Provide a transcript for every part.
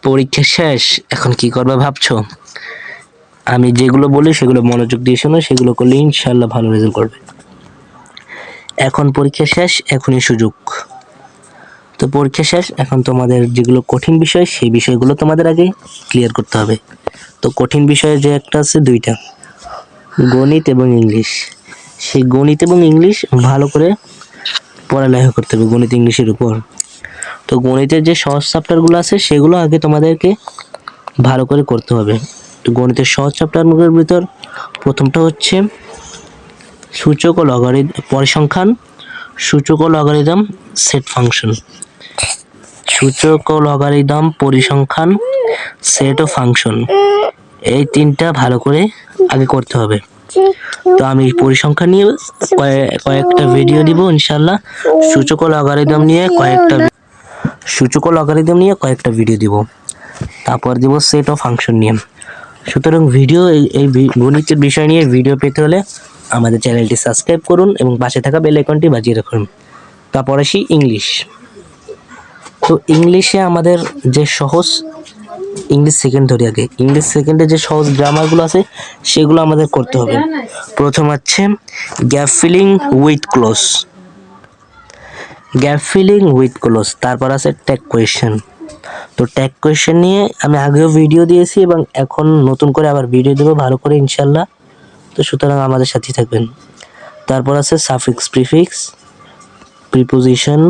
পরীক্ষা শেষ, এখন কি করবে ভাবছো? আমি যেগুলো বলি সেগুলো মনোযোগ দিয়ে শোনো, সেগুলো করলে ইনশাল্লাহ ভালো রেজাল্ট করবে। এখন পরীক্ষা শেষ, এখনই সুযোগ। তো পরীক্ষা শেষ, এখন তোমাদের যেগুলো কঠিন বিষয় সেই বিষয়গুলো তোমাদের আগে ক্লিয়ার করতে হবে। তো কঠিন বিষয় যে একটা আছে দুইটা, গণিত এবং ইংলিশ। সেই গণিত এবং ইংলিশ ভালো করে পড়ালেখা করতে হবে গণিত ইংলিশের উপর। তো গণিতের যে সহজ চ্যাপ্টারগুলো আছে সেগুলো আগে তোমাদেরকে ভালো করে করতে হবে। তো গণিতের সহজ চ্যাপ্টারগুলোর ভিতর প্রথমটা হচ্ছে সূচক ও লগারিদম, পরিসংখ্যান, সূচক ও লগারিদম, সেট ফাংশন। সূচক ও লগারিদম, পরিসংখ্যান, সেট ও ফাংশন, এই তিনটা ভালো করে আগে করতে হবে। তো আমি পরিসংখ্যান নিয়ে কয়েকটা ভিডিও দিব ইনশাল্লাহ। সূচক ও লগারিদম নিয়ে কয়েকটা ভিডিও দিব। তারপর দিব সেট ও ফাংশন নিয়ে। সুতরাং ভিডিও এই গণিতের বিষয় নিয়ে ভিডিও পেতে হলে আমাদের চ্যানেলটি সাবস্ক্রাইব করুন এবং পাশে থাকা বেল আইকনটি বাজিয়ে রাখুন। তারপর আসি ইংলিশ। তো ইংলিশে আমাদের যে সহজ, ইংলিশ সেকেন্ড ধরি আগে। ইংলিশ সেকেন্ডে যে সহজ গ্রামারগুলো আছে সেগুলো আমাদের করতে হবে। প্রথম হচ্ছে gap filling with close, gap filling with close. তারপর আছে ট্যাগ কোয়েশ্চেন। তো ট্যাগ কোয়েশ্চেন নিয়ে আমি আগেও ভিডিও দিয়েছি এবং এখন নতুন করে আবার ভিডিও দেবো ভালো করে ইনশাল্লাহ। তো সুতরাং আমাদের সাথেই থাকবেন। তারপর আছে সাফিক্স, প্রিফিক্স, প্রিপোজিশন।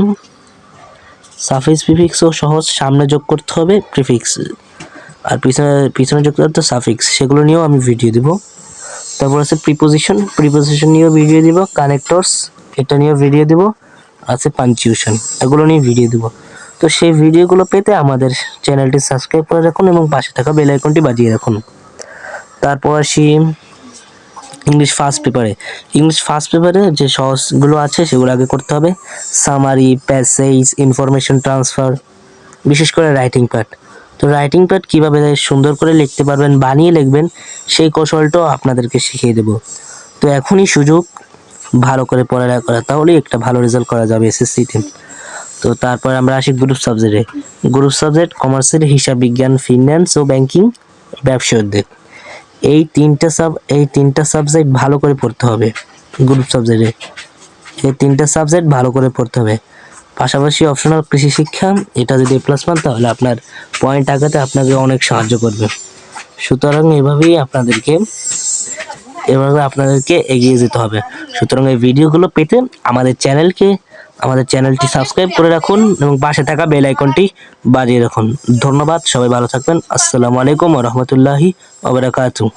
সাফিক্স প্রিফিক্সও সহজ, সামনে যোগ করতে হবে প্রিফিক্স, আর পিছনে যোগ করতে সাফিক্স, সেগুলো নিয়েও আমি ভিডিও দিব। তারপর আছে প্রিপোজিশন, প্রিপোজিশন নিয়েও ভিডিও দিব। কানেক্টরস, এটা নিয়েও ভিডিও দিব। আছে পাঞ্চুয়েশন, এগুলো নিয়ে ভিডিও দিব। তো সেই ভিডিওগুলো পেতে আমাদের চ্যানেলটি সাবস্ক্রাইব করে রাখুন এবং পাশে থাকা বেল আইকনটি বাজিয়ে রাখুন। তারপর আসি ইংলিশ ফার্স্ট পেপারে। ইংলিশ ফার্স্ট পেপারে যে সহজগুলো আছে সেগুলো আগে করতে হবে। সামারি, প্যাসেজ, ইনফরমেশন ট্রান্সফার, বিশেষ করে রাইটিং পার্ট। তো রাইটিং পার্ট কীভাবে সুন্দর করে লিখতে পারবেন, বানিয়ে লিখবেন, সেই কৌশলটাও আপনাদেরকে শিখিয়ে দেব। তো এখনই সুযোগ ভালো করে পড়ালেখা করা, তাহলেই একটা ভালো রেজাল্ট করা যাবে এসএসসিতে। তো তারপর আমরা আসি গ্রুপ সাবজেক্টে। গ্রুপ সাবজেক্ট কমার্সের হিসাব বিজ্ঞান, ফিন্যান্স ও ব্যাংকিং, ব্যবসা উদ্যোগ, এই তিনটা সাবজেক্ট ভালো করে পড়তে হবে। গ্রুপ সাবজেক্টে এই তিনটা সাবজেক্ট ভালো করে পড়তে হবে। পাশাপাশি অপশনাল কৃষি শিক্ষা, এটা যদি এ প্লাস পান তাহলে আপনার পয়েন্ট আগাতে আপনাকে অনেক সাহায্য করবে। সুতরাং এভাবে আপনাদেরকে এগিয়ে যেতে হবে। সুতরাং এই ভিডিওগুলো পেতে আমাদের চ্যানেলটি সাবস্ক্রাইব করে রাখুন এবং পাশে থাকা বেল আইকনটি বাজিয়ে রাখুন। ধন্যবাদ, সবাই ভালো থাকবেন। আসসালামু আলাইকুম ওয়া রাহমাতুল্লাহি ওয়া বারাকাতুহু।